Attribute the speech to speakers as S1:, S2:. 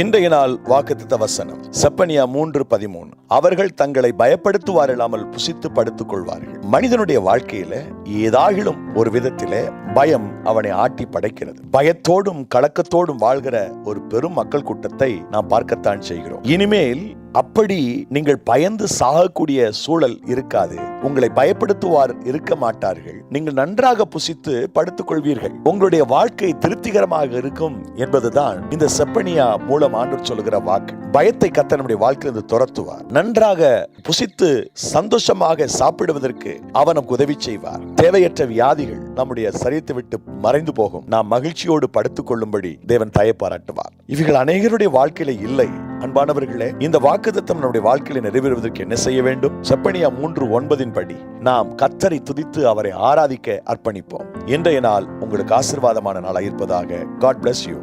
S1: இன்றைய நாள் வாக்குத்தத்த வசனம் செப்பனியா 3:13. அவர்கள் தங்களை பயப்படுத்துவார் இல்லாமல் புசித்து படுத்துக் கொள்வார்கள். மனிதனுடைய வாழ்க்கையில ஏதாகிலும் ஒரு விதத்திலே பயம் அவனை ஆட்டி படைக்கிறது. பயத்தோடும் கலக்கத்தோடும் வாழ்கிற ஒரு பெரும் மக்கள் கூட்டத்தை நாம் பார்க்கத்தான் செய்கிறோம். இனிமேல் அப்படி நீங்கள் பயந்து சாகக்கூடிய சூழல் இருக்காது. உங்களை பயப்படுத்துவார் இருக்க மாட்டார்கள். நீங்கள் நன்றாக புசித்து படுத்துக் கொள்வீர்கள். உங்களுடைய வாழ்க்கை திருப்திகரமாக இருக்கும் என்பதுதான் இந்த செப்பனியா மூலம் ஆண்டவர் சொல்லுகிற வாக்கு. பயத்தை கர்த்தர் நம்முடைய வாழ்க்கையிலிருந்து துரத்துவார். நன்றாக புசித்து சந்தோஷமாக சாப்பிடுவதற்கு அவர் நமக்கு உதவி செய்வார். தேவையற்ற வியாதிகள் நம்முடைய சரீரத்தை விட்டு மறைந்து போகும். நாம் மகிழ்ச்சியோடு படுத்துக் கொள்ளும்படி தேவன் தயை பாராட்டுவார். இவைகள் அநேகருடைய வாழ்க்கையில இல்லை. அன்பானவர்களே, இந்த வாக்குத்தத்தம் நம்முடைய வாழ்க்கையில நிறைவேறுவதற்கு என்ன செய்ய வேண்டும்? செப்பனியா 3:9 படி நாம் கர்த்தரை துதித்து அவரை ஆராதிக்க அர்ப்பணிப்போம். இன்றைய நாள் உங்களுக்கு ஆசீர்வாதமான நாளாக இருப்பதாக. God bless you.